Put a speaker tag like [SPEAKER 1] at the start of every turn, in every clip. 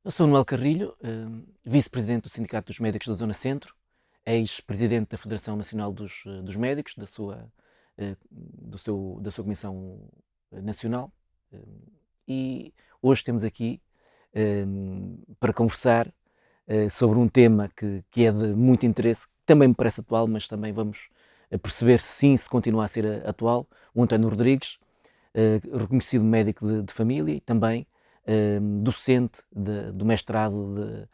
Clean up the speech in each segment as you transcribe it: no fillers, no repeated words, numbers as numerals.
[SPEAKER 1] Eu sou Manuel Carrilho, vice-presidente do Sindicato dos Médicos da Zona Centro, ex-presidente da Federação Nacional dos Médicos, da sua Comissão Nacional. eh, E hoje temos aqui para conversar sobre um tema que é de muito interesse, que também me parece atual, mas também vamos perceber se sim, se continua a ser atual. O António Rodrigues, reconhecido médico de família e também docente do mestrado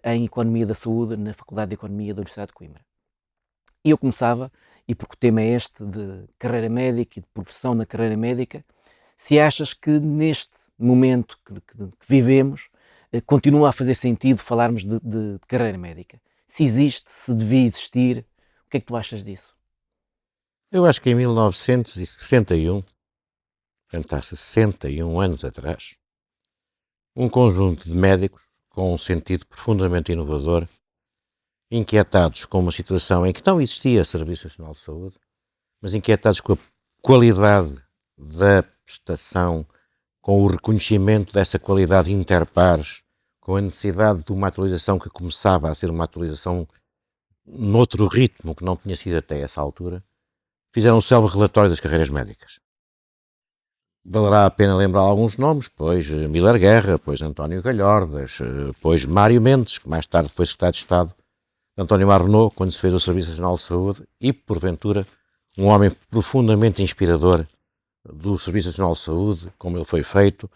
[SPEAKER 1] em Economia da Saúde na Faculdade de Economia da Universidade de Coimbra. E eu começava, e porque o tema é este de carreira médica e de progressão na carreira médica, se achas que neste momento que vivemos continua a fazer sentido falarmos de carreira médica? Se existe, se devia existir, o que é que tu achas disso?
[SPEAKER 2] Eu acho que em 1961, portanto há 61 anos atrás, um conjunto de médicos com um sentido profundamente inovador, inquietados com uma situação em que não existia Serviço Nacional de Saúde, mas inquietados com a qualidade da prestação, com o reconhecimento dessa qualidade interpares, com a necessidade de uma atualização que começava a ser uma atualização noutro ritmo que não tinha sido até essa altura, fizeram o célebre relatório das carreiras médicas. Valerá a pena lembrar alguns nomes, pois Miller Guerra, pois António Calhordas, pois Mário Mendes, que mais tarde foi secretário de Estado, António Marrenaud, quando se fez o Serviço Nacional de Saúde, e, porventura, um homem profundamente inspirador do Serviço Nacional de Saúde, como ele foi feito,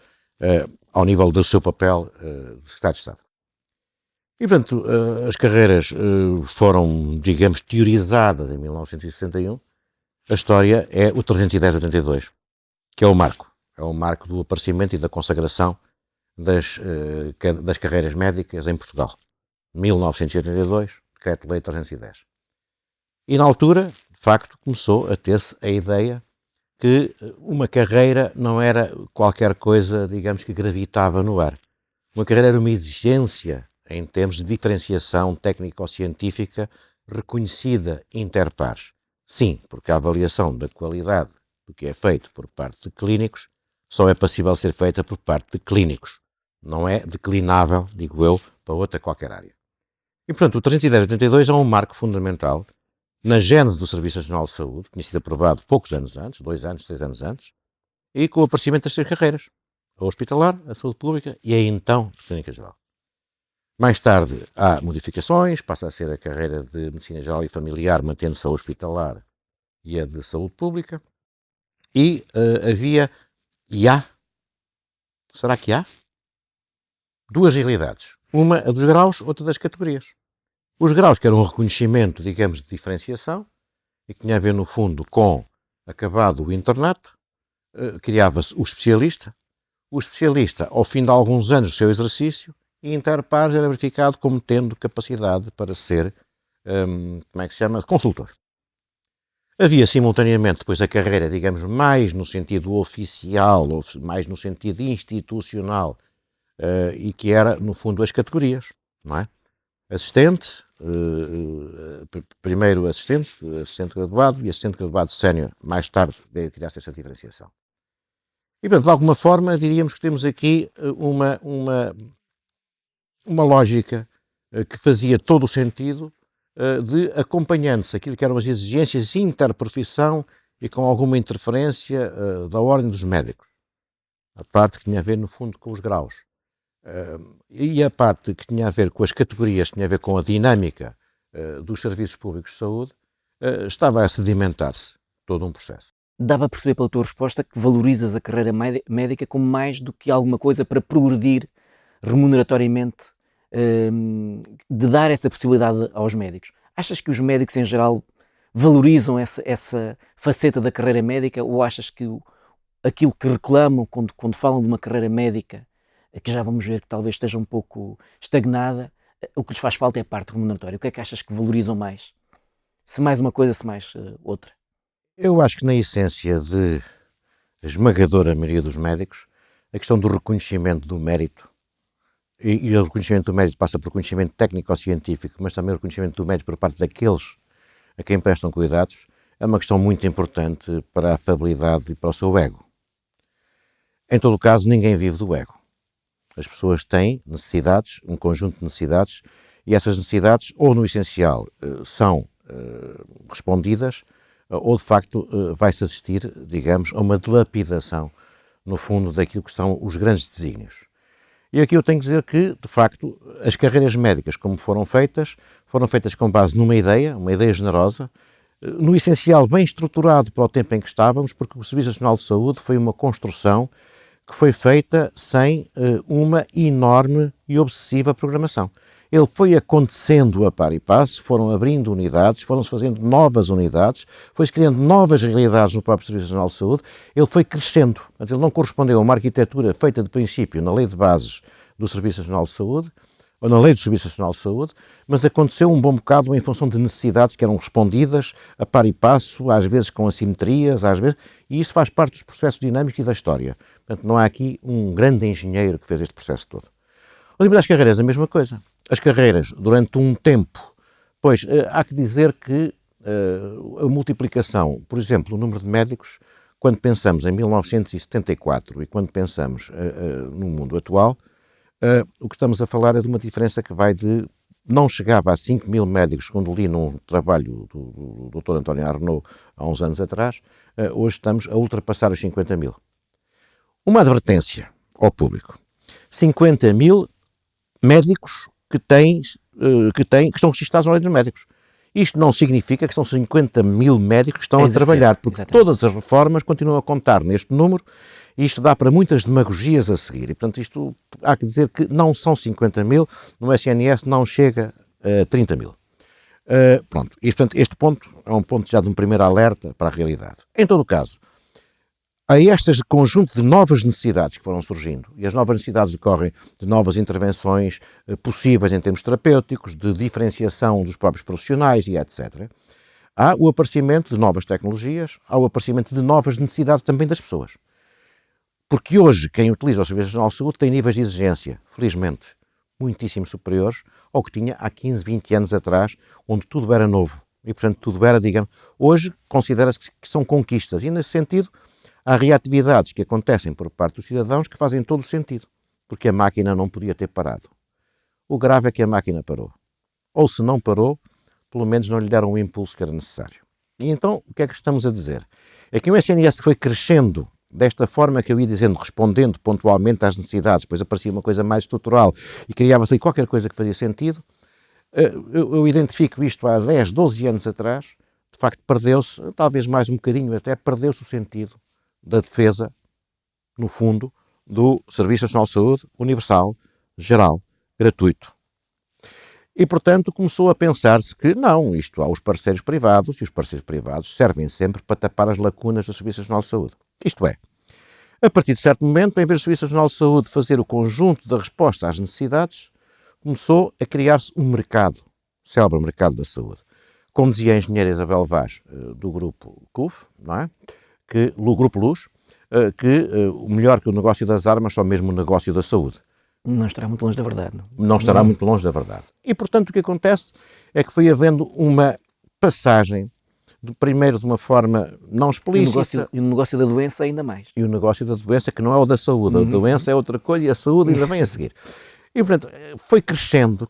[SPEAKER 2] ao nível do seu papel de secretário de Estado. E, portanto, as carreiras foram, digamos, teorizadas em 1961. A história é o 310-82, que é o marco do aparecimento e da consagração das carreiras médicas em Portugal. 1982, Decreto-Lei 310. E na altura, de facto, começou a ter-se a ideia que uma carreira não era qualquer coisa, digamos, que gravitava no ar. Uma carreira era uma exigência em termos de diferenciação técnico-científica reconhecida interpares. Sim, porque a avaliação da qualidade do que é feito por parte de clínicos só é passível ser feita por parte de clínicos. Não é declinável, digo eu, para outra qualquer área. E, portanto, o 310-82 é um marco fundamental na gênese do Serviço Nacional de Saúde, que tinha sido aprovado poucos anos antes, 2 anos, 3 anos antes, e com o aparecimento das 3 carreiras, a hospitalar, a saúde pública e a então a clínica geral. Mais tarde há modificações, passa a ser a carreira de Medicina Geral e Familiar, mantendo-se a hospitalar e a de saúde pública, e havia, e há, será que há? Duas realidades. Uma a dos graus, outra das categorias. Os graus, que eram um reconhecimento, digamos, de diferenciação, e que tinha a ver, no fundo, com, acabado o internato, criava-se o especialista. O especialista, ao fim de alguns anos do seu exercício, e interpares era verificado como tendo capacidade para ser, como é que se chama, consultor. Havia, simultaneamente, depois a carreira, digamos, mais no sentido oficial, ou mais no sentido institucional, e que era, no fundo, as categorias, não é? Assistente, primeiro assistente graduado e assistente graduado sénior. Mais tarde veio criar-se essa diferenciação. E, portanto, de alguma forma, diríamos que temos aqui uma lógica que fazia todo o sentido de acompanhando-se aquilo que eram as exigências de interprofissão e com alguma interferência da ordem dos médicos. A parte que tinha a ver, no fundo, com os graus. E a parte que tinha a ver com as categorias, que tinha a ver com a dinâmica dos serviços públicos de saúde, estava a sedimentar-se todo um processo.
[SPEAKER 1] Dava a perceber pela tua resposta que valorizas a carreira médica como mais do que alguma coisa para progredir remuneratoriamente, de dar essa possibilidade aos médicos. Achas que os médicos em geral valorizam essa faceta da carreira médica, ou achas que aquilo que reclamam quando falam de uma carreira médica, que já vamos ver que talvez esteja um pouco estagnada, o que lhes faz falta é a parte remuneratória? O que é que achas que valorizam mais? Se mais uma coisa, se mais outra?
[SPEAKER 2] Eu acho que na essência de esmagadora maioria dos médicos, a questão do reconhecimento do mérito, e o reconhecimento do mérito passa por reconhecimento técnico-científico, mas também o reconhecimento do mérito por parte daqueles a quem prestam cuidados, é uma questão muito importante para a afabilidade e para o seu ego. Em todo o caso, ninguém vive do ego. As pessoas têm necessidades, um conjunto de necessidades, e essas necessidades, ou no essencial, são respondidas, ou de facto vai-se assistir, digamos, a uma dilapidação, no fundo, daquilo que são os grandes desígnios. E aqui eu tenho que dizer que, de facto, as carreiras médicas, como foram feitas com base numa ideia, uma ideia generosa, no essencial bem estruturado para o tempo em que estávamos, porque o Serviço Nacional de Saúde foi uma construção que foi feita sem uma enorme e obsessiva programação. Ele foi acontecendo a par e passo, foram abrindo unidades, foram-se fazendo novas unidades, foi-se criando novas realidades no próprio Serviço Nacional de Saúde, ele foi crescendo. Ele não correspondeu a uma arquitetura feita de princípio na Lei de Bases do Serviço Nacional de Saúde, ou na Lei do Serviço Nacional de Saúde, mas aconteceu um bom bocado em função de necessidades que eram respondidas a par e passo, às vezes com assimetrias, e isso faz parte dos processos dinâmicos e da história. Portanto, não há aqui um grande engenheiro que fez este processo todo. O nível das carreiras, a mesma coisa. As carreiras, durante um tempo, pois há que dizer que a multiplicação, por exemplo, o número de médicos, quando pensamos em 1974 e quando pensamos no mundo atual, o que estamos a falar é de uma diferença que vai de, não chegava a 5 mil médicos, segundo li num trabalho do Dr. António Arnaud há uns anos atrás, hoje estamos a ultrapassar os 50 mil. Uma advertência ao público. 50 mil médicos que estão registados na lei dos médicos. Isto não significa que são 50 mil médicos que estão a trabalhar, porque todas as reformas continuam a contar neste número, e isto dá para muitas demagogias a seguir. E, portanto, isto há que dizer que não são 50 mil, no SNS não chega a 30 mil. Pronto, e, portanto, este ponto é um ponto já de um primeiro alerta para a realidade. Em todo o caso, a este conjunto de novas necessidades que foram surgindo, e as novas necessidades decorrem de novas intervenções possíveis em termos terapêuticos, de diferenciação dos próprios profissionais e etc., há o aparecimento de novas tecnologias, há o aparecimento de novas necessidades também das pessoas. Porque hoje quem utiliza o Serviço Nacional de Saúde tem níveis de exigência, felizmente, muitíssimo superiores ao que tinha há 15, 20 anos atrás, onde tudo era novo. E, portanto, tudo era, digamos, hoje considera-se que são conquistas. E, nesse sentido, há reatividades que acontecem por parte dos cidadãos que fazem todo o sentido, porque a máquina não podia ter parado. O grave é que a máquina parou. Ou se não parou, pelo menos não lhe deram o impulso que era necessário. E então, o que é que estamos a dizer? É que o SNS foi crescendo desta forma que eu ia dizendo, respondendo pontualmente às necessidades, depois aparecia uma coisa mais estrutural e criava-se aí qualquer coisa que fazia sentido. Eu identifico isto há 10, 12 anos atrás, de facto perdeu-se, talvez mais um bocadinho até, perdeu-se o sentido da defesa, no fundo, do Serviço Nacional de Saúde universal, geral, gratuito. E, portanto, começou a pensar-se que não, isto há os parceiros privados, e os parceiros privados servem sempre para tapar as lacunas do Serviço Nacional de Saúde. Isto é, a partir de certo momento, em vez do Serviço Nacional de Saúde fazer o conjunto da resposta às necessidades, começou a criar-se um mercado, o célebre mercado da saúde. Como dizia a engenheira Isabel Vaz, do grupo CUF, não é? O Grupo Luz, que o melhor que o negócio das armas só mesmo o negócio da saúde.
[SPEAKER 1] Não estará muito longe da verdade.
[SPEAKER 2] Não estará muito longe da verdade. E, portanto, o que acontece é que foi havendo uma passagem, primeiro de uma forma não explícita.
[SPEAKER 1] E o negócio da doença ainda mais.
[SPEAKER 2] E o negócio da doença que não é o da saúde. A doença é outra coisa e a saúde ainda vem a seguir. E, portanto, foi crescendo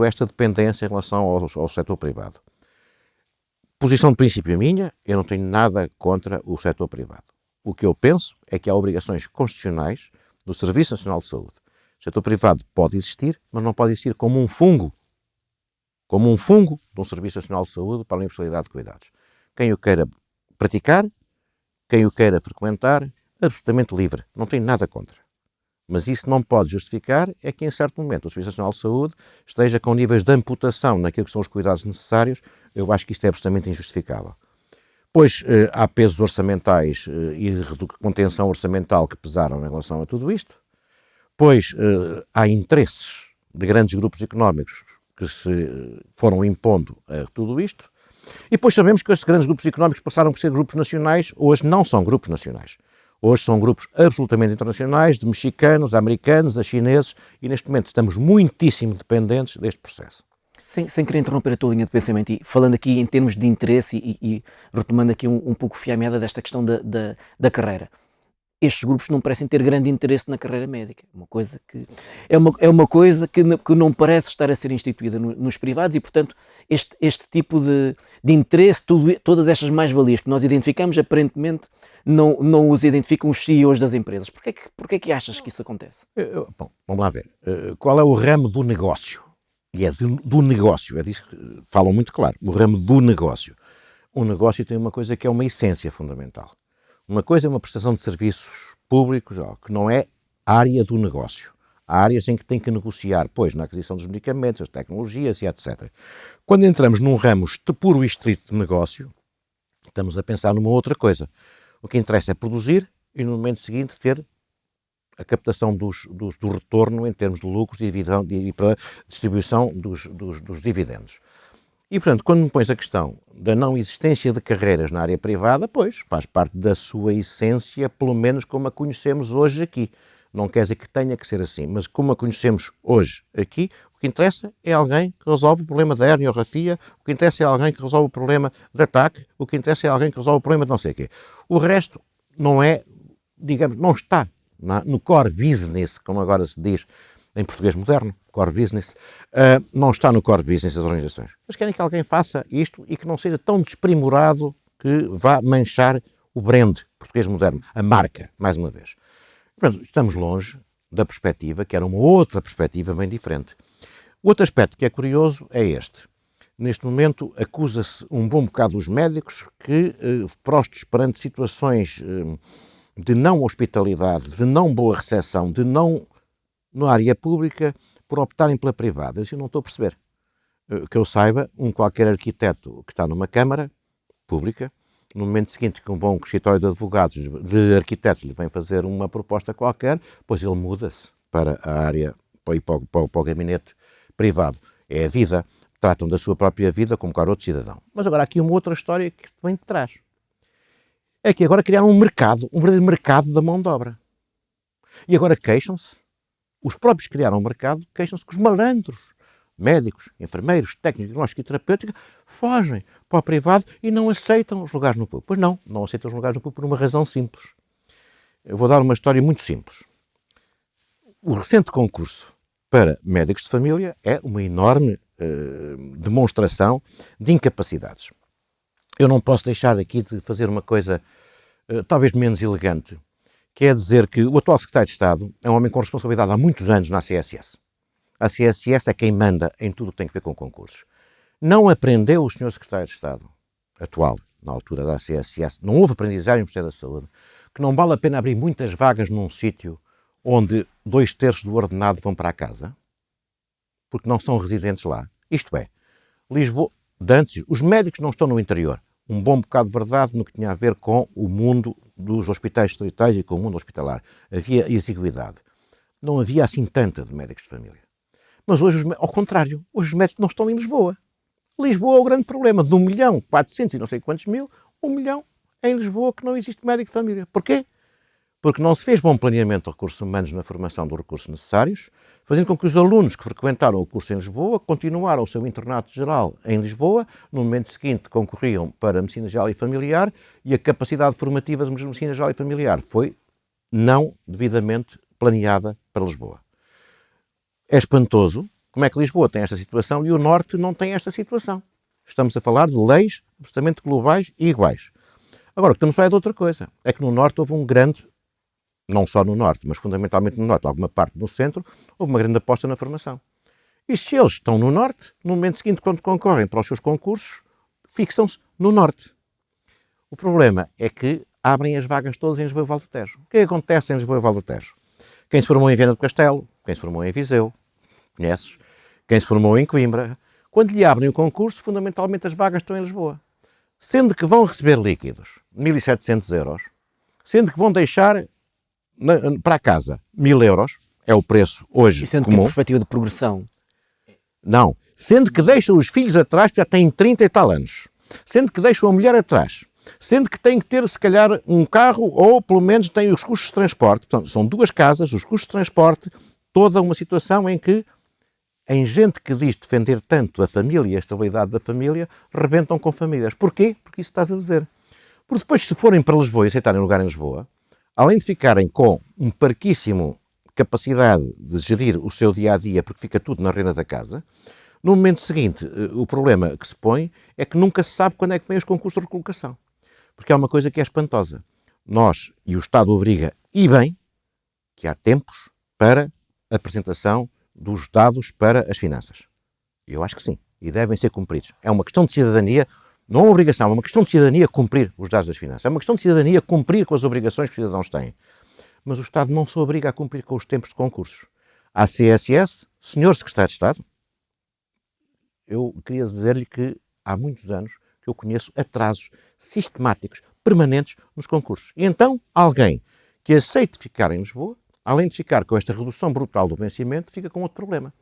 [SPEAKER 2] esta dependência em relação ao setor privado. Posição de princípio minha, eu não tenho nada contra o setor privado. O que eu penso é que há obrigações constitucionais do Serviço Nacional de Saúde. O setor privado pode existir, mas não pode existir como um fungo de um Serviço Nacional de Saúde para a universalidade de cuidados. Quem o queira praticar, quem o queira frequentar, absolutamente livre, não tenho nada contra. Mas isso não pode justificar é que, em certo momento, o Serviço Nacional de Saúde esteja com níveis de amputação naquilo que são os cuidados necessários. Eu acho que isto é absolutamente injustificável. Pois há pesos orçamentais e de contenção orçamental que pesaram em relação a tudo isto. Pois há interesses de grandes grupos económicos que se foram impondo a tudo isto. E depois sabemos que estes grandes grupos económicos passaram por ser grupos nacionais, hoje não são grupos nacionais. Hoje são grupos absolutamente internacionais, de mexicanos, a americanos, a chineses, e neste momento estamos muitíssimo dependentes deste processo.
[SPEAKER 1] Sem querer interromper a tua linha de pensamento e falando aqui em termos de interesse e retomando aqui um pouco o fio à meada desta questão da carreira. estes grupos não parecem ter grande interesse na carreira médica. É uma coisa que não parece estar a ser instituída nos privados e, portanto, este tipo de interesse, todas estas mais-valias que nós identificamos, aparentemente não os identificam os CEOs das empresas. Porquê que achas que isso acontece?
[SPEAKER 2] Bom, vamos lá ver. Qual é o ramo do negócio? E é do negócio, é disso que falam muito claro, o ramo do negócio. O negócio tem uma coisa que é uma essência fundamental. Uma coisa é uma prestação de serviços públicos, que não é área do negócio. Há áreas em que tem que negociar, pois, na aquisição dos medicamentos, as tecnologias e etc. Quando entramos num ramo puro e estrito de negócio, estamos a pensar numa outra coisa. O que interessa é produzir e, no momento seguinte, ter a captação do retorno em termos de lucros e para a distribuição dos dividendos. E, portanto, quando me pões a questão da não existência de carreiras na área privada, pois, faz parte da sua essência, pelo menos como a conhecemos hoje aqui. Não quer dizer que tenha que ser assim, mas como a conhecemos hoje aqui, o que interessa é alguém que resolve o problema da herniorrafia, o que interessa é alguém que resolve o problema de ataque, o que interessa é alguém que resolve o problema de não sei o quê. O resto não é, digamos, não está no core business, como agora se diz em português moderno, core business, não está no core business das organizações. Mas querem que alguém faça isto e que não seja tão desprimorado que vá manchar o brand português moderno, a marca, mais uma vez. Portanto, estamos longe da perspectiva, que era uma outra perspectiva bem diferente. O outro aspecto que é curioso é este. Neste momento acusa-se um bom bocado os médicos que, prostos perante situações de não hospitalidade, de não boa recepção, de não na área pública, por optarem pela privada. Eu não estou a perceber. Que eu saiba, qualquer arquiteto que está numa Câmara pública, no momento seguinte que um bom escritório de advogados, de arquitetos, lhe vem fazer uma proposta qualquer, pois ele muda-se para a área, para o gabinete privado. É a vida. Tratam da sua própria vida como qualquer outro cidadão. Mas agora há aqui uma outra história que vem de trás. É que agora criaram um mercado, um verdadeiro mercado da mão de obra. E agora queixam-se, os próprios criaram um mercado, queixam-se que os malandros, médicos, enfermeiros, técnicos, diagnósticos e terapêutica, fogem para o privado e não aceitam os lugares no público. Pois não aceitam os lugares no público por uma razão simples. Eu vou dar uma história muito simples. O recente concurso para médicos de família é uma enorme demonstração de incapacidades. Eu não posso deixar aqui de fazer uma coisa talvez menos elegante, que é dizer que o atual secretário de Estado é um homem com responsabilidade há muitos anos na CSS. A CSS é quem manda em tudo o que tem a ver com concursos. Não aprendeu o senhor secretário de Estado atual, na altura da CSS, não houve aprendizagem no Ministério da Saúde, que não vale a pena abrir muitas vagas num sítio onde 2/3 do ordenado vão para a casa, porque não são residentes lá. Isto é, Lisboa, antes, os médicos não estão no interior. Um bom bocado de verdade no que tinha a ver com o mundo dos hospitais distritais e com o mundo hospitalar. Havia exiguidade. Não havia assim tanta de médicos de família. Mas hoje, ao contrário, hoje os médicos não estão em Lisboa. Lisboa é o grande problema. De 1.400.000 e não sei quantos mil, 1 milhão é em Lisboa que não existe médico de família. Porquê? Porque não se fez bom planeamento de recursos humanos na formação dos recursos necessários, fazendo com que os alunos que frequentaram o curso em Lisboa continuaram o seu internato geral em Lisboa, no momento seguinte concorriam para a Medicina Geral e Familiar e a capacidade formativa de Medicina Geral e Familiar foi não devidamente planeada para Lisboa. É espantoso como é que Lisboa tem esta situação e o Norte não tem esta situação. Estamos a falar de leis absolutamente globais e iguais. Agora, o que estamos a falar é de outra coisa. É que no Norte houve um grande, não só no Norte, mas fundamentalmente no Norte, alguma parte no Centro, houve uma grande aposta na formação. E se eles estão no Norte, no momento seguinte, quando concorrem para os seus concursos, fixam-se no Norte. O problema é que abrem as vagas todas em Lisboa e Val do Tejo. O que é que acontece em Lisboa e Val do Tejo? Quem se formou em Viana do Castelo, quem se formou em Viseu, conheces? Quem se formou em Coimbra, quando lhe abrem o concurso, fundamentalmente as vagas estão em Lisboa. Sendo que vão receber líquidos, 1.700 euros, sendo que vão deixar para casa 1.000 euros, é o preço hoje
[SPEAKER 1] e sendo
[SPEAKER 2] comum.
[SPEAKER 1] Que a perspectiva de progressão.
[SPEAKER 2] Não, sendo que deixam os filhos atrás, já têm 30 e tal anos, sendo que deixam a mulher atrás, sendo que têm que ter, se calhar, um carro ou, pelo menos, têm os custos de transporte. Portanto, são duas casas, os custos de transporte, toda uma situação em que, em gente que diz defender tanto a família e a estabilidade da família, rebentam com famílias. Porquê? Porque isso estás a dizer. Porque depois, se forem para Lisboa e aceitarem lugar em Lisboa, além de ficarem com um parquíssimo capacidade de gerir o seu dia-a-dia, porque fica tudo na renda da casa, no momento seguinte, o problema que se põe é que nunca se sabe quando é que vêm os concursos de recolocação. Porque há uma coisa que é espantosa. Nós, e o Estado obriga, e bem, que há tempos para a apresentação dos dados para as finanças. Eu acho que sim, e devem ser cumpridos. É uma questão de cidadania, não é uma obrigação, é uma questão de cidadania cumprir os dados das finanças. É uma questão de cidadania cumprir com as obrigações que os cidadãos têm. Mas o Estado não se obriga a cumprir com os tempos de concursos. A CSS, Senhor Secretário de Estado, eu queria dizer-lhe que há muitos anos que eu conheço atrasos sistemáticos, permanentes nos concursos. E então, alguém que aceite ficar em Lisboa, além de ficar com esta redução brutal do vencimento, fica com outro problema.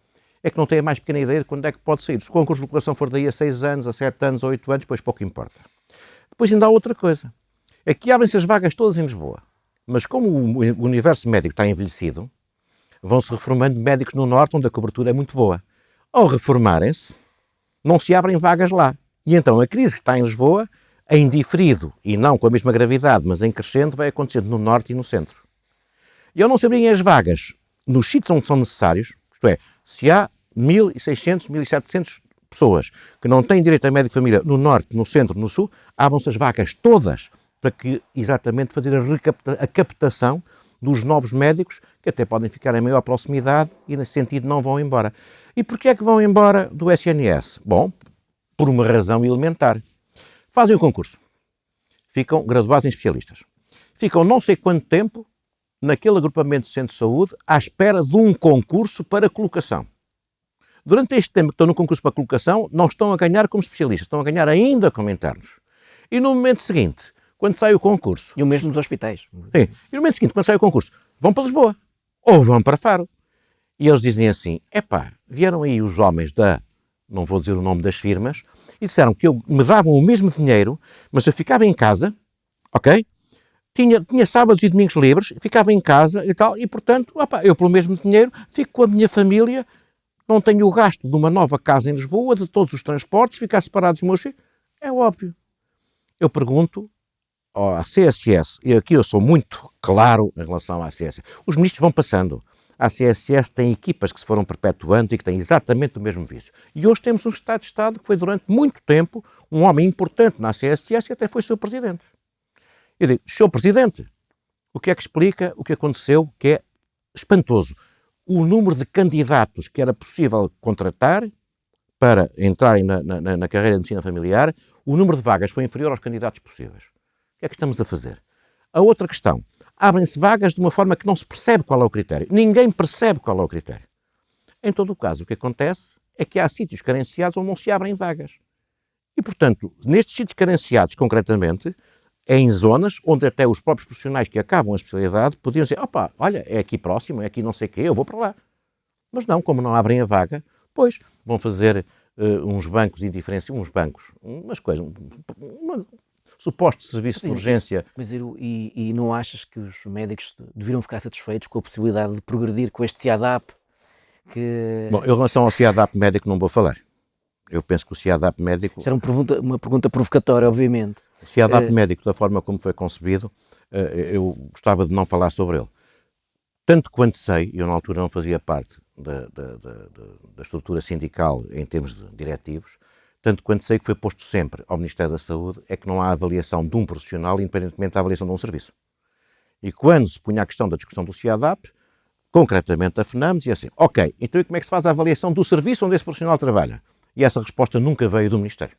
[SPEAKER 2] É que não tem a mais pequena ideia de quando é que pode sair. Se o concurso de colocação for daí a 6 anos, a 7 anos, a 8 anos, depois pouco importa. Depois ainda há outra coisa. É que abrem-se as vagas todas em Lisboa. Mas como o universo médico está envelhecido, vão-se reformando médicos no Norte, onde a cobertura é muito boa. Ao reformarem-se, não se abrem vagas lá. E então a crise que está em Lisboa, em diferido, e não com a mesma gravidade, mas em crescente, vai acontecendo no Norte e no Centro. E ao não se abrirem as vagas nos sítios onde são necessários, isto é, se há 1.600, 1.700 pessoas que não têm direito a médico de família no Norte, no Centro, no Sul, abram-se as vagas todas para que exatamente fazer a captação dos novos médicos, que até podem ficar em maior proximidade e, nesse sentido, não vão embora. E porquê é que vão embora do SNS? Bom, por uma razão elementar. Fazem o concurso. Ficam graduados em especialistas. Ficam não sei quanto tempo naquele agrupamento de centro de saúde à espera de um concurso para colocação. Durante este tempo que estão no concurso para colocação, não estão a ganhar como especialistas, estão a ganhar ainda como internos. E no momento seguinte, quando sai o concurso...
[SPEAKER 1] E o mesmo nos hospitais.
[SPEAKER 2] Sim. E no momento seguinte, quando sai o concurso, vão para Lisboa. Ou vão para Faro. E eles dizem assim, vieram aí os homens não vou dizer o nome das firmas, e disseram que me davam o mesmo dinheiro, mas eu ficava em casa, ok? Tinha sábados e domingos livres, ficava em casa e tal, e portanto, eu pelo mesmo dinheiro fico com a minha família, não tenho o gasto de uma nova casa em Lisboa, de todos os transportes, ficar separado dos meus filhos. É óbvio. Eu pergunto à CSS, e aqui eu sou muito claro em relação à CSS, os ministros vão passando. A CSS tem equipas que se foram perpetuando e que têm exatamente o mesmo vício. E hoje temos um Secretário de Estado que foi durante muito tempo um homem importante na CSS e até foi seu presidente. Eu digo, seu presidente, o que é que explica o que aconteceu, que é espantoso? O número de candidatos que era possível contratar para entrarem na carreira de medicina familiar, o número de vagas foi inferior aos candidatos possíveis. O que é que estamos a fazer? A outra questão, abrem-se vagas de uma forma que não se percebe qual é o critério. Ninguém percebe qual é o critério. Em todo o caso, o que acontece é que há sítios carenciados onde não se abrem vagas. E, portanto, nestes sítios carenciados, concretamente, é em zonas onde até os próprios profissionais que acabam a especialidade podiam dizer, olha, é aqui próximo, é aqui não sei o quê, eu vou para lá. Mas não, como não abrem a vaga, pois vão fazer uns bancos indiferenciados, umas coisas, suposto serviço de urgência.
[SPEAKER 1] Mas e não achas que os médicos deveriam ficar satisfeitos com a possibilidade de progredir com este CIADAP?
[SPEAKER 2] Bom, em relação ao CIADAP médico não vou falar. Eu penso que o CIADAP médico...
[SPEAKER 1] Isto era uma pergunta provocatória, obviamente.
[SPEAKER 2] O CIADAP médico, da forma como foi concebido, eu gostava de não falar sobre ele. Tanto quanto sei, eu na altura não fazia parte da estrutura sindical em termos de diretivos, tanto quanto sei que foi posto sempre ao Ministério da Saúde, é que não há avaliação de um profissional independentemente da avaliação de um serviço. E quando se punha a questão da discussão do CIADAP, concretamente a FNAM dizia assim, ok, então e como é que se faz a avaliação do serviço onde esse profissional trabalha? E essa resposta nunca veio do Ministério.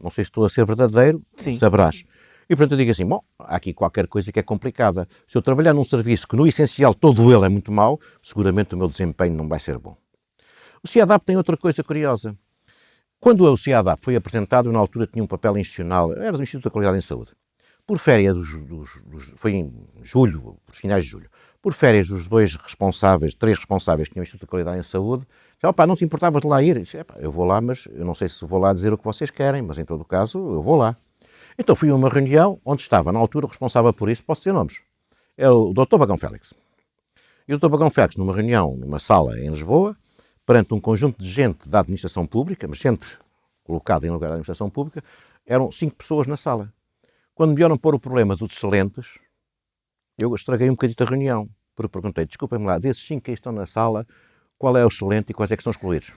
[SPEAKER 2] Não sei se estou a ser verdadeiro, sim, saberás. E portanto eu digo assim, há aqui qualquer coisa que é complicada. Se eu trabalhar num serviço que no essencial todo ele é muito mau, seguramente o meu desempenho não vai ser bom. O CIADAP tem outra coisa curiosa. Quando o CIADAP foi apresentado, eu na altura tinha um papel institucional, era do Instituto da Qualidade em Saúde. Por férias, foi em julho, por finais de julho, por férias os três responsáveis que tinham o Instituto da Qualidade em Saúde, disseram, não te importavas de lá ir? Eu disse, eu vou lá, mas eu não sei se vou lá dizer o que vocês querem, mas em todo o caso eu vou lá. Então fui a uma reunião onde estava, na altura, o responsável por isso, posso dizer nomes, é o Dr. Bagão Félix. E o Dr. Bagão Félix, numa reunião, numa sala em Lisboa, perante um conjunto de gente da administração pública, mas gente colocada em lugar da administração pública, eram 5 pessoas na sala. Quando me vieram pôr o problema dos excelentes, Eu estraguei um bocadinho a reunião, porque perguntei, desculpem-me lá, desses 5 que aí estão na sala, qual é o excelente e quais é que são excluídos?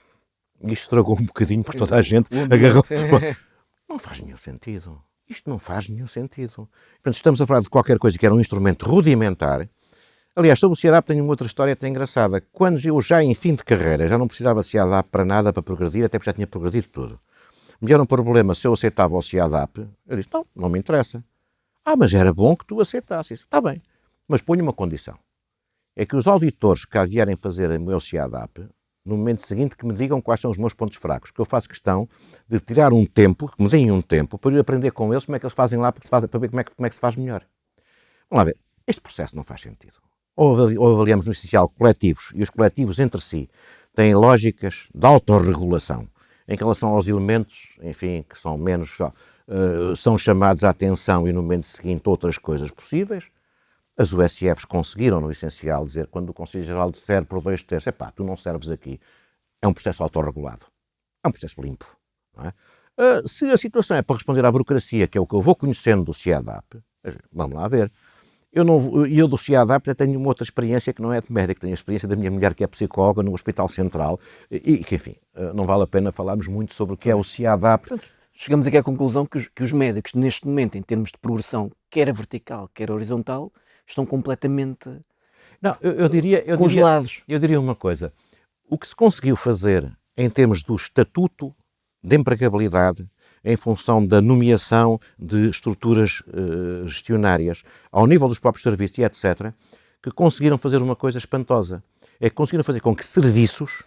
[SPEAKER 2] E isto estragou um bocadinho, porque toda a gente agarrou. Não faz nenhum sentido. Isto não faz nenhum sentido. Portanto, estamos a falar de qualquer coisa que era um instrumento rudimentar. Aliás, sobre o CIADAP tenho uma outra história até engraçada. Quando eu já em fim de carreira, já não precisava de CIADAP para nada, para progredir, até porque já tinha progredido tudo. Me deram um problema se eu aceitava o CIADAP. Eu disse, não, não me interessa. Ah, mas era bom que tu aceitasses. Está bem, mas ponho uma condição. É que os auditores que cá vierem fazer o meu CIADAP, no momento seguinte que me digam quais são os meus pontos fracos, que eu faço questão de tirar um tempo, que me deem um tempo, para eu aprender com eles como é que eles fazem lá, para ver como é que se faz melhor. Vamos lá ver, este processo não faz sentido. Ou avaliamos no essencial coletivos, e os coletivos entre si têm lógicas de autorregulação, em relação aos elementos, enfim, que são menos, são chamados à atenção e no momento seguinte outras coisas possíveis. As USFs conseguiram, no essencial, dizer, quando o Conselho Geral disser por 2/3, epá, tu não serves aqui, é um processo autorregulado, é um processo limpo. Não é? Se a situação é para responder à burocracia, que é o que eu vou conhecendo do CIADAP, vamos lá ver. Eu do CIADAP tenho uma outra experiência que não é de médico, tenho a experiência da minha mulher que é psicóloga no Hospital Central e que, enfim, não vale a pena falarmos muito sobre o que é o CIADAP.
[SPEAKER 1] Portanto, chegamos aqui à conclusão que os médicos, neste momento, em termos de progressão, quer a vertical, quer a horizontal, estão completamente
[SPEAKER 2] Não, eu diria
[SPEAKER 1] congelados.
[SPEAKER 2] Eu diria uma coisa. O que se conseguiu fazer em termos do estatuto de empregabilidade, em função da nomeação de estruturas gestionárias, ao nível dos próprios serviços e etc., que conseguiram fazer uma coisa espantosa. É que conseguiram fazer com que serviços,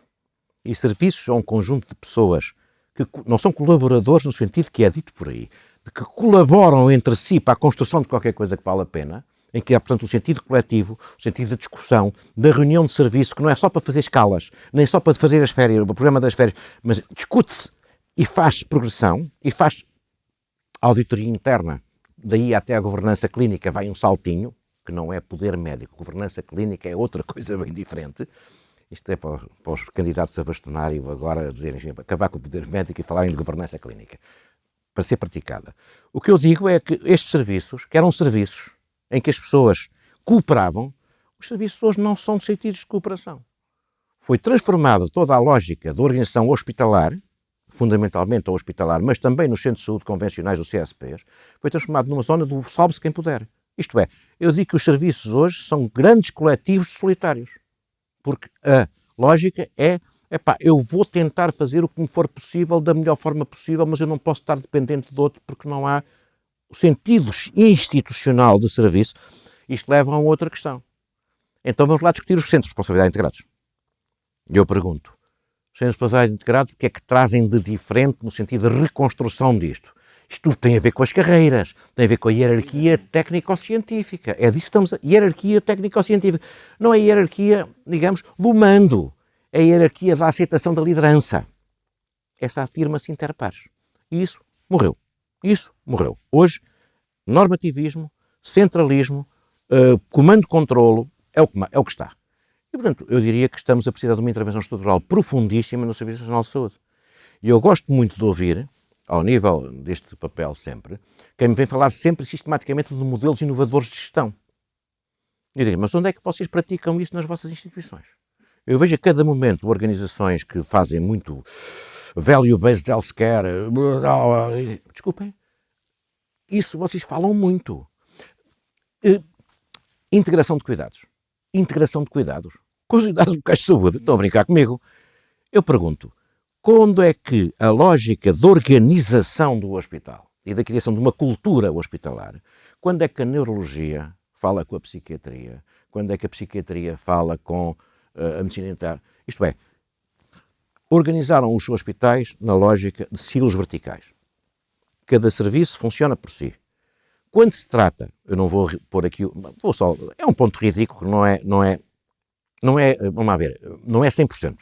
[SPEAKER 2] e serviços são um conjunto de pessoas que não são colaboradores no sentido que é dito por aí, de que colaboram entre si para a construção de qualquer coisa que vale a pena, em que há, portanto, o sentido coletivo, o sentido da discussão, da reunião de serviço, que não é só para fazer escalas, nem só para fazer as férias, o programa das férias, mas discute-se e faz progressão, e faz auditoria interna. Daí até a governança clínica vai um saltinho, que não é poder médico. Governança clínica é outra coisa bem diferente. Isto é para os candidatos a bastonário agora dizerem, acabar com o poder médico e falarem de governança clínica, para ser praticada. O que eu digo é que estes serviços, que eram serviços em que as pessoas cooperavam, os serviços hoje não são sentidos de cooperação. Foi transformada toda a lógica da organização hospitalar, fundamentalmente a hospitalar, mas também nos centros de saúde convencionais, os CSPs, foi transformado numa zona do salve-se quem puder. Isto é, eu digo que os serviços hoje são grandes coletivos solitários. Porque a lógica é, eu vou tentar fazer o que me for possível, da melhor forma possível, mas eu não posso estar dependente de outro porque não há o sentido institucional de serviço. Isto leva a uma outra questão. Então vamos lá discutir os centros de responsabilidade integrados. E eu pergunto, os centros de responsabilidade integrados, o que é que trazem de diferente no sentido de reconstrução disto? Isto tudo tem a ver com as carreiras, tem a ver com a hierarquia técnico-científica. É disso que estamos a... Hierarquia técnico-científica. Não é a hierarquia, digamos, do mando. É a hierarquia da aceitação da liderança. Essa afirma-se interpares. E isso morreu. Isso morreu. Hoje, normativismo, centralismo, comando-controlo, é o que está. E, portanto, eu diria que estamos a precisar de uma intervenção estrutural profundíssima no Serviço Nacional de Saúde. E eu gosto muito de ouvir, ao nível deste papel sempre, quem me vem falar sempre sistematicamente de modelos inovadores de gestão. Eu digo, mas onde é que vocês praticam isso nas vossas instituições? Eu vejo a cada momento organizações que fazem muito value-based healthcare, desculpem, isso vocês falam muito. Integração de cuidados. Integração de cuidados. Com os unidades locais de saúde, estão a brincar comigo. Eu pergunto, quando é que a lógica de organização do hospital e da criação de uma cultura hospitalar, quando é que a neurologia fala com a psiquiatria, quando é que a psiquiatria fala com a medicina interna, isto é, organizaram os hospitais na lógica de silos verticais. Cada serviço funciona por si. Quando se trata, eu não vou pôr aqui, é um ponto ridículo, não é, vamos lá ver, não é 100%.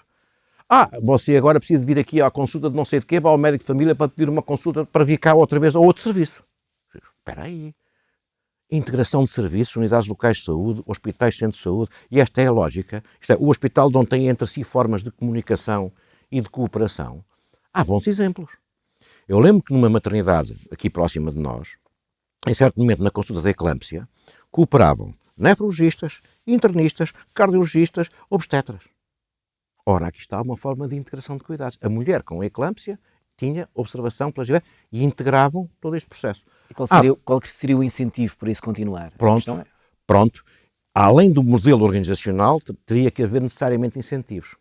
[SPEAKER 2] Você agora precisa de vir aqui à consulta de não sei de quê, vai ao médico de família para pedir uma consulta para vir cá outra vez a outro serviço. Espera aí. Integração de serviços, unidades locais de saúde, hospitais, centros de saúde, e esta é a lógica. Isto é, o hospital não tem entre si formas de comunicação e de cooperação. Há bons exemplos. Eu lembro que numa maternidade aqui próxima de nós, em certo momento na consulta da eclâmpsia, cooperavam nefrologistas, internistas, cardiologistas, obstetras. Ora, aqui está uma forma de integração de cuidados. A mulher com eclâmpsia tinha observação pelas diversas e integravam todo este processo.
[SPEAKER 1] E qual seria o incentivo para isso continuar?
[SPEAKER 2] Pronto. Além do modelo organizacional, teria que haver necessariamente incentivos.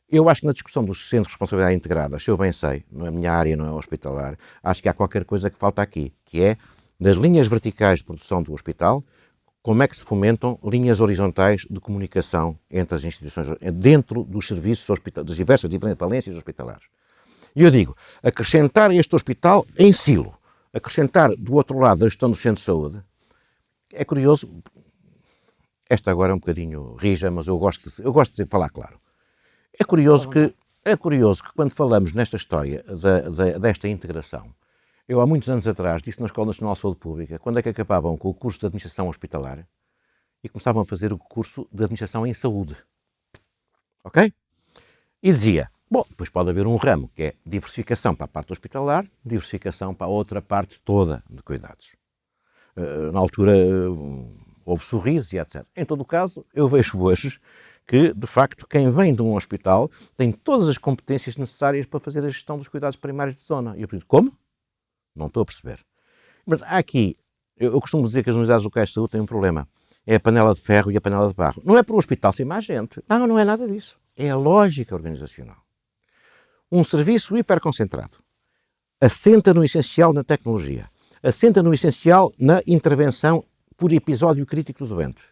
[SPEAKER 2] Eu acho que na discussão dos centros de responsabilidade integrada, se eu bem sei, não é a minha área, não é hospitalar, acho que há qualquer coisa que falta aqui, que é, das linhas verticais de produção do hospital, como é que se fomentam linhas horizontais de comunicação entre as instituições, dentro dos serviços das diversas valências hospitalares. E eu digo, acrescentar este hospital em silo, acrescentar do outro lado a gestão do centro de saúde, é curioso, esta agora é um bocadinho rija, mas eu gosto de falar claro. É curioso que quando falamos nesta história desta integração, eu há muitos anos atrás disse na Escola Nacional de Saúde Pública, quando é que acabavam com o curso de Administração Hospitalar e começavam a fazer o curso de Administração em Saúde. Ok? E dizia, bom, depois pode haver um ramo que é diversificação para a parte hospitalar, diversificação para a outra parte toda de cuidados. Na altura houve sorrisos e etc. Em todo o caso, eu vejo hoje que, de facto, quem vem de um hospital tem todas as competências necessárias para fazer a gestão dos cuidados primários de zona. E eu pergunto, como? Não estou a perceber. Mas há aqui, eu costumo dizer que as unidades locais de saúde têm um problema. É a panela de ferro e a panela de barro. Não é para o hospital ser mais gente. Não é nada disso. É a lógica organizacional. Um serviço hiperconcentrado assenta no essencial na tecnologia, assenta no essencial na intervenção por episódio crítico do doente.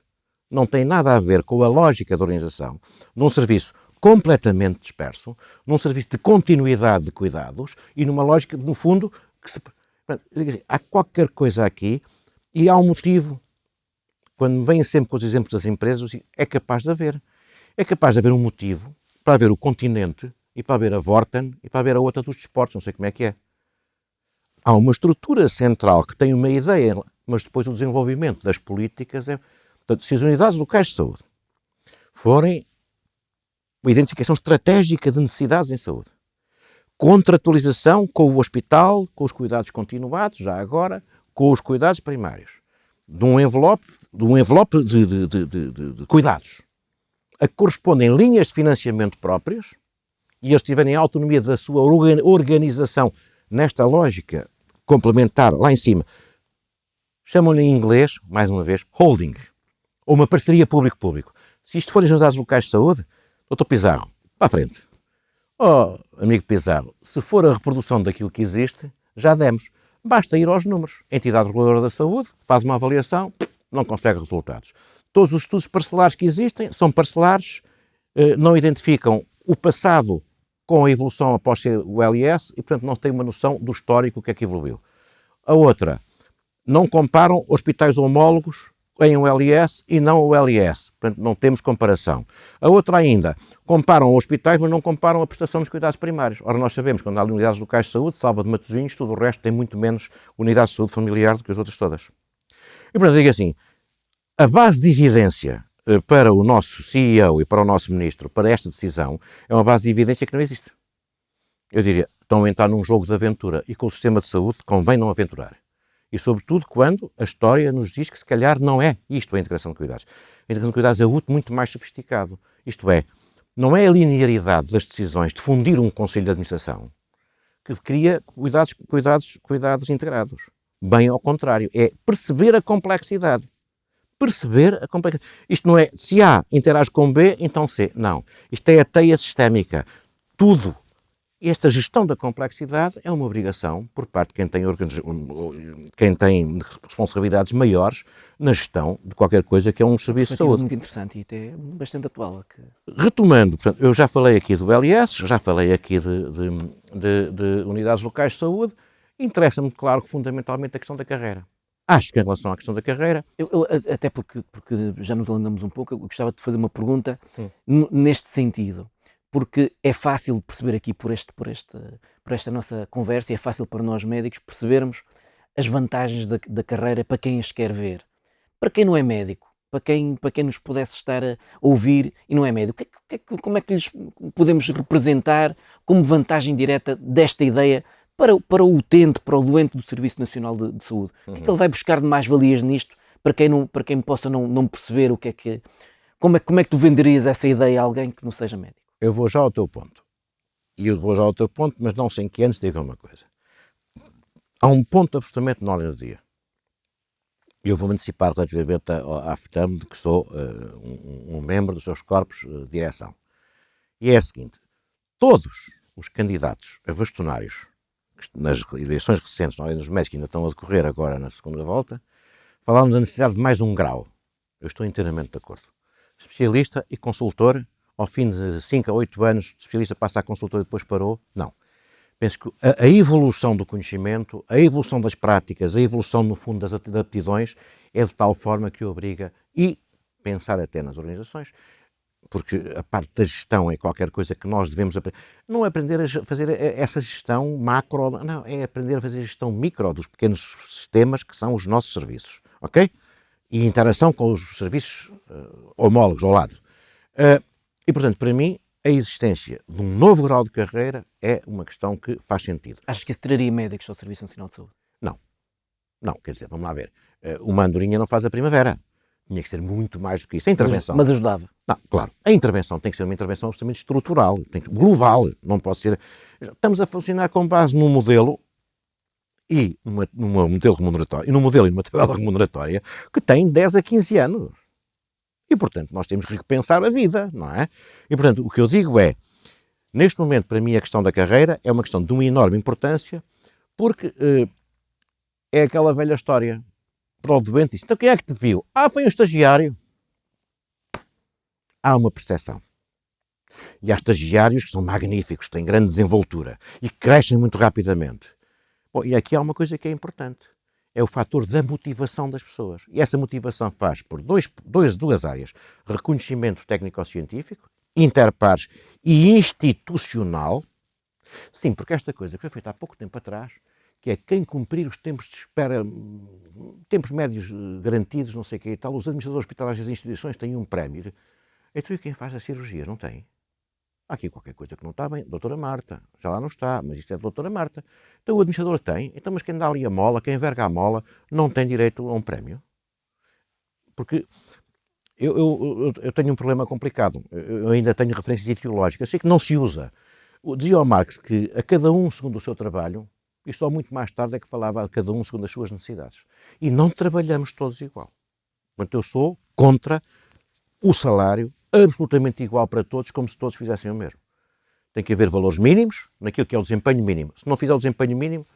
[SPEAKER 2] Não tem nada a ver com a lógica da organização num serviço completamente disperso, num serviço de continuidade de cuidados e numa lógica, no fundo, há qualquer coisa aqui e há um motivo. Quando vêm sempre com os exemplos das empresas, é capaz de haver. É capaz de haver um motivo para haver o Continente e para haver a Vorten e para haver a outra dos desportos, não sei como é que é. Há uma estrutura central que tem uma ideia, mas depois o desenvolvimento das políticas é... Portanto, se as unidades locais de saúde forem uma identificação estratégica de necessidades em saúde, contratualização com o hospital, com os cuidados continuados, já agora, com os cuidados primários, de um envelope de cuidados, a que correspondem linhas de financiamento próprias e eles tiverem a autonomia da sua organização nesta lógica complementar lá em cima, chamam-lhe em inglês, mais uma vez, holding, ou uma parceria público-público. Se isto forem as unidades locais de saúde, Dr. Pizarro, para a frente. Oh, amigo Pizarro, se for a reprodução daquilo que existe, já demos. Basta ir aos números. A entidade reguladora da saúde faz uma avaliação, não consegue resultados. Todos os estudos parcelares que existem são parcelares, não identificam o passado com a evolução após ser o LIS e, portanto, não têm uma noção do histórico que é que evoluiu. A outra, não comparam hospitais homólogos em um LIS e não o LIS, portanto não temos comparação. A outra ainda, comparam hospitais, mas não comparam a prestação dos cuidados primários. Ora, nós sabemos que quando há unidades locais de saúde, salva de Matosinhos, tudo o resto tem muito menos unidades de saúde familiar do que as outras todas. E portanto, digo assim, a base de evidência para o nosso CEO e para o nosso Ministro, para esta decisão, é uma base de evidência que não existe. Eu diria, estão a entrar num jogo de aventura e com o sistema de saúde convém não aventurar. E, sobretudo, quando a história nos diz que, se calhar, não é isto a integração de cuidados. A integração de cuidados é muito mais sofisticado. Isto é, não é a linearidade das decisões de fundir um Conselho de Administração que cria cuidados integrados. Bem ao contrário, é perceber a complexidade. Perceber a complexidade. Isto não é, se A interage com B, então C. Não. Isto é a teia sistémica. Tudo. Esta gestão da complexidade é uma obrigação por parte de quem tem responsabilidades maiores na gestão de qualquer coisa que é um serviço de saúde.
[SPEAKER 1] Muito interessante e até bastante atual.
[SPEAKER 2] Retomando, portanto, eu já falei aqui do LIS, já falei aqui de unidades locais de saúde, interessa-me, claro, que fundamentalmente a questão da carreira. Acho que em relação à questão da carreira...
[SPEAKER 1] Até porque já nos alongamos um pouco, eu gostava de fazer uma pergunta neste sentido. Porque é fácil perceber aqui por esta nossa conversa, e é fácil para nós médicos percebermos as vantagens da carreira para quem as quer ver. Para quem não é médico, para quem nos pudesse estar a ouvir e não é médico, como é que lhes podemos representar como vantagem direta desta ideia para o utente, para o doente do Serviço Nacional de Saúde? O que é que ele vai buscar de mais-valias nisto para quem possa não perceber o que é que... Como é que tu venderias essa ideia a alguém que não seja médico?
[SPEAKER 2] Eu vou já ao teu ponto. E eu vou já ao teu ponto, mas não sem que antes diga uma coisa. Há um ponto absolutamente na ordem do dia. Eu vou-me antecipar relativamente à FTAM, de que sou um membro dos seus corpos de direção. E é a seguinte: todos os candidatos a bastonários nas eleições recentes, na ordem dos médicos, que ainda estão a decorrer agora na segunda volta, falaram da necessidade de mais um grau. Eu estou inteiramente de acordo. Especialista e consultor, ao fim de 5 a 8 anos, de especialista passa a consultor e depois parou? Não. Penso que a evolução do conhecimento, a evolução das práticas, a evolução, no fundo, das aptidões, é de tal forma que obriga, e pensar até nas organizações, porque a parte da gestão é qualquer coisa que nós devemos aprender. Não é aprender a fazer essa gestão macro, não, é aprender a fazer a gestão micro dos pequenos sistemas que são os nossos serviços, ok? E interação com os serviços homólogos ao lado. E, portanto, para mim, a existência de um novo grau de carreira é uma questão que faz sentido.
[SPEAKER 1] Achas que isso traria médicos ao Serviço Nacional de Saúde?
[SPEAKER 2] Não, quer dizer, vamos lá ver. Uma andorinha não faz a primavera. Tinha que ser muito mais do que isso. A intervenção...
[SPEAKER 1] Mas ajudava.
[SPEAKER 2] Não, claro. A intervenção tem que ser uma intervenção absolutamente estrutural, global. Não pode ser... Estamos a funcionar com base num modelo e num modelo remuneratório, e numa tabela remuneratória que tem 10 a 15 anos. E, portanto, nós temos que repensar a vida, não é? E, portanto, o que eu digo é, neste momento, para mim, a questão da carreira é uma questão de uma enorme importância, porque é aquela velha história. Para o doente, diz: então quem é que te viu? Foi um estagiário. Há uma percepção. E há estagiários que são magníficos, têm grande desenvoltura e crescem muito rapidamente. Bom, e aqui há uma coisa que é importante. É o fator da motivação das pessoas. E essa motivação faz por duas áreas. Reconhecimento técnico-científico, interpares e institucional. Sim, porque esta coisa que foi feita há pouco tempo atrás, que é quem cumprir os tempos de espera, tempos médios garantidos, não sei o que e tal, os administradores hospitalares das instituições têm um prémio. Então e quem faz as cirurgias? Não tem. Há aqui qualquer coisa que não está bem. Doutora Marta, já lá não está, mas isto é a doutora Marta. Então o administrador tem, então mas quem dá ali a mola, quem verga a mola, não tem direito a um prémio. Porque eu tenho um problema complicado. Eu ainda tenho referências ideológicas. Sei que não se usa. Dizia o Marx que a cada um segundo o seu trabalho, e só muito mais tarde é que falava a cada um segundo as suas necessidades. E não trabalhamos todos igual. Portanto, eu sou contra o salário absolutamente igual para todos, como se todos fizessem o mesmo. Tem que haver valores mínimos naquilo que é o desempenho mínimo. Se não fizer o desempenho mínimo,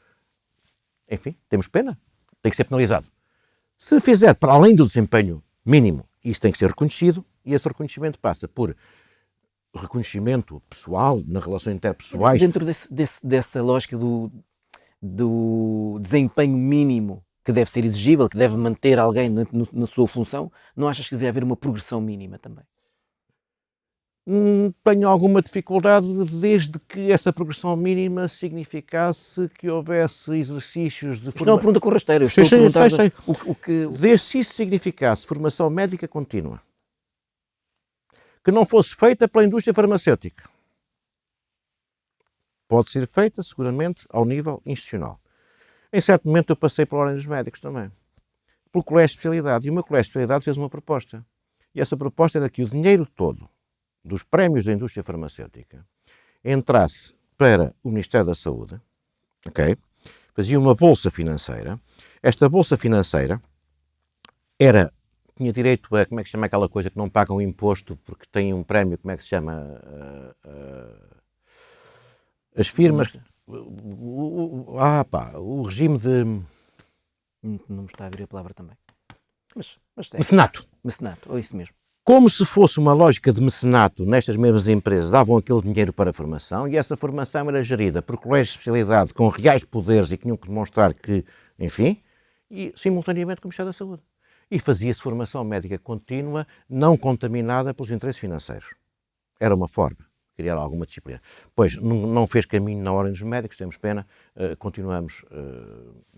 [SPEAKER 2] enfim, temos pena. Tem que ser penalizado. Se fizer para além do desempenho mínimo, isso tem que ser reconhecido, e esse reconhecimento passa por reconhecimento pessoal, nas relações interpessoais.
[SPEAKER 1] Dentro dessa lógica do desempenho mínimo que deve ser exigível, que deve manter alguém na sua função, não achas que deve haver uma progressão mínima também?
[SPEAKER 2] Tenho alguma dificuldade desde que essa progressão mínima significasse que houvesse exercícios de formação...
[SPEAKER 1] Não é uma pergunta com rasteira, eu estou a perguntar o que...
[SPEAKER 2] Desde se isso significasse formação médica contínua, que não fosse feita pela indústria farmacêutica. Pode ser feita, seguramente, ao nível institucional. Em certo momento eu passei pela Ordem dos Médicos também, pelo Colégio de Especialidade, e o meu Colégio de Especialidade fez uma proposta. E essa proposta era que o dinheiro todo dos prémios da indústria farmacêutica entrasse para o Ministério da Saúde, ok? Fazia uma bolsa financeira. Esta bolsa financeira tinha direito a, como é que se chama aquela coisa que não pagam imposto porque têm um prémio, como é que se chama? As firmas... o regime de...
[SPEAKER 1] Não me está a vir a palavra também. Mas
[SPEAKER 2] mecenato.
[SPEAKER 1] Mecenato, ou isso mesmo.
[SPEAKER 2] Como se fosse uma lógica de mecenato, nestas mesmas empresas davam aquele dinheiro para a formação, e essa formação era gerida por colégios de especialidade com reais poderes e que tinham que demonstrar que, enfim, e simultaneamente com o Ministério da Saúde. E fazia-se formação médica contínua, não contaminada pelos interesses financeiros. Era uma forma de criar alguma disciplina. Pois não fez caminho na Ordem dos Médicos, temos pena, continuamos,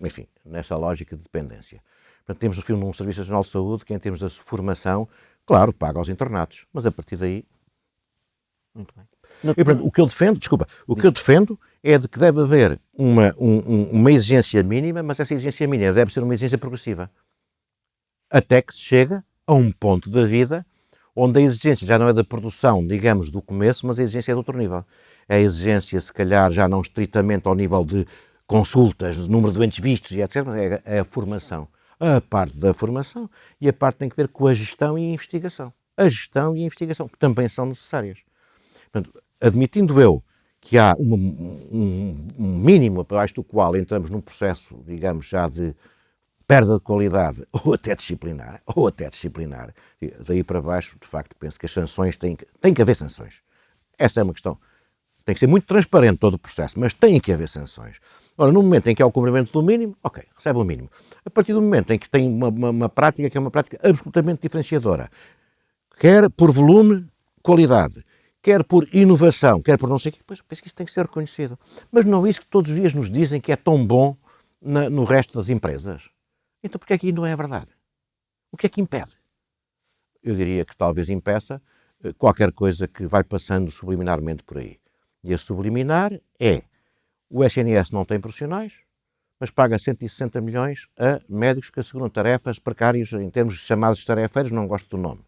[SPEAKER 2] enfim, nessa lógica de dependência. Portanto, temos num Serviço Nacional de Saúde que, em termos de formação, claro, paga aos internatos, mas a partir daí...
[SPEAKER 1] Muito bem.
[SPEAKER 2] E, portanto, o que eu defendo é de que deve haver uma exigência mínima, mas essa exigência mínima deve ser uma exigência progressiva. até que se chega a um ponto da vida onde a exigência já não é da produção, digamos, do começo, mas a exigência é de outro nível. É a exigência, se calhar, já não estritamente ao nível de consultas, de número de doentes vistos e etc., mas é a formação. A parte da formação e a parte que tem que ver com a gestão e a investigação. A gestão e a investigação, que também são necessárias. Portanto, admitindo eu que há um mínimo abaixo do qual entramos num processo, digamos, já de perda de qualidade ou até disciplinar, daí para baixo, de facto, penso que as sanções têm que haver sanções. Essa é uma questão. Tem que ser muito transparente todo o processo, mas tem que haver sanções. Ora, no momento em que há o cumprimento do mínimo, ok, recebe o mínimo. A partir do momento em que tem uma prática que é uma prática absolutamente diferenciadora, quer por volume, qualidade, quer por inovação, quer por não sei o quê, pois penso que isso tem que ser reconhecido. Mas não é isso que todos os dias nos dizem que é tão bom no resto das empresas. Então porquê é que não é verdade? O que é que impede? Eu diria que talvez impeça qualquer coisa que vai passando subliminarmente por aí. E a subliminar é: o SNS não tem profissionais, mas paga 160 milhões a médicos que asseguram tarefas precárias em termos de chamados tarefeiros, não gosto do nome.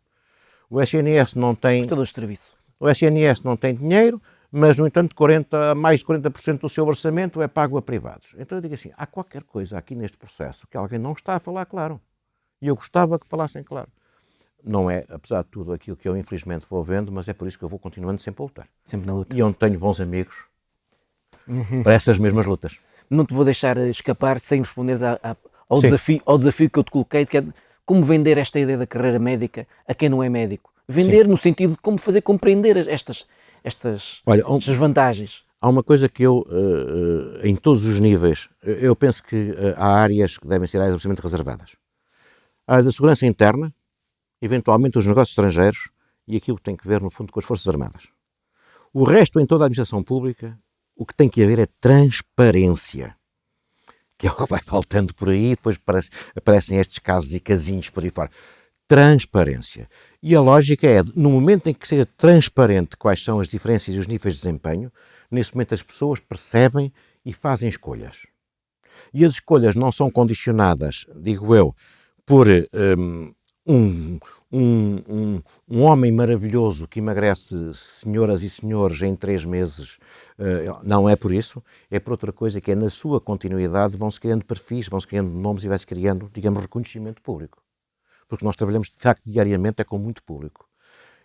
[SPEAKER 2] O SNS não tem...
[SPEAKER 1] Prestadores de serviço.
[SPEAKER 2] O SNS não tem dinheiro, mas, no entanto, mais de 40% do seu orçamento é pago a privados. Então eu digo assim, há qualquer coisa aqui neste processo que alguém não está a falar claro. E eu gostava que falassem claro. Não é, apesar de tudo, aquilo que eu infelizmente vou vendo, mas é por isso que eu vou continuando sempre a lutar.
[SPEAKER 1] Sempre na luta.
[SPEAKER 2] E onde tenho bons amigos para essas mesmas lutas.
[SPEAKER 1] Não te vou deixar escapar sem responderes ao desafio que eu te coloquei, que é de como vender esta ideia da carreira médica a quem não é médico. Vender no sentido de como fazer compreender estas vantagens.
[SPEAKER 2] Há uma coisa que eu, em todos os níveis, eu penso que há áreas que devem ser áreas absolutamente reservadas. A área da segurança interna, eventualmente os negócios estrangeiros e aquilo que tem que ver, no fundo, com as Forças Armadas. O resto, em toda a administração pública, o que tem que haver é transparência, que é o que vai faltando por aí, depois aparecem estes casos e casinhos por aí fora. Transparência. E a lógica é, no momento em que seja transparente quais são as diferenças e os níveis de desempenho, nesse momento as pessoas percebem e fazem escolhas. E as escolhas não são condicionadas, digo eu, por um homem maravilhoso que emagrece senhoras e senhores em 3 meses. Não é por isso, é por outra coisa, que é na sua continuidade vão-se criando perfis, vão-se criando nomes e vai-se criando, digamos, reconhecimento público. Porque nós trabalhamos, de facto, diariamente, é com muito público.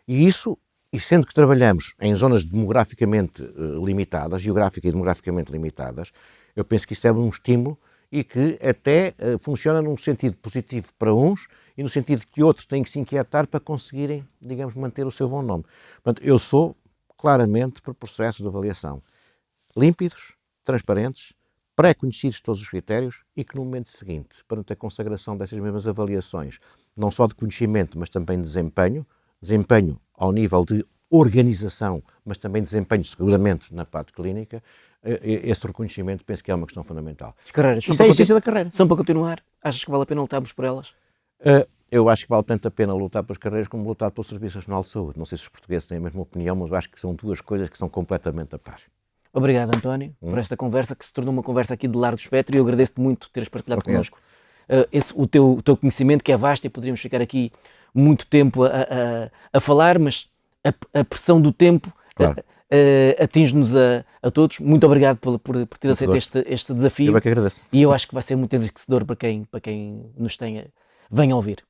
[SPEAKER 2] E isso, e sendo que trabalhamos em zonas demograficamente limitadas, geográfica e demograficamente limitadas, eu penso que isso é um estímulo e que até funciona num sentido positivo para uns e no sentido que outros têm que se inquietar para conseguirem, digamos, manter o seu bom nome. Portanto, eu sou claramente por processos de avaliação límpidos, transparentes, pré-conhecidos todos os critérios e que no momento seguinte, perante a consagração dessas mesmas avaliações, não só de conhecimento, mas também de desempenho ao nível de organização, mas também desempenho seguramente na parte clínica, esse reconhecimento penso que é uma questão fundamental.
[SPEAKER 1] As carreiras
[SPEAKER 2] Isso é a essência da carreira.
[SPEAKER 1] São para continuar? Achas que vale a pena lutarmos por elas?
[SPEAKER 2] Eu acho que vale tanto a pena lutar pelas carreiras como lutar pelo Serviço Nacional de Saúde. Não sei se os portugueses têm a mesma opinião, mas eu acho que são duas coisas que são completamente a par.
[SPEAKER 1] Obrigado, António, por esta conversa, que se tornou uma conversa aqui de largo espectro, e eu agradeço-te muito teres partilhado connosco o teu conhecimento, que é vasto, e poderíamos ficar aqui muito tempo a falar, mas a pressão do tempo atinge-nos a todos. Muito obrigado por ter aceito este desafio.
[SPEAKER 2] Eu é que agradeço.
[SPEAKER 1] E eu acho que vai ser muito enriquecedor para quem nos venha a ouvir.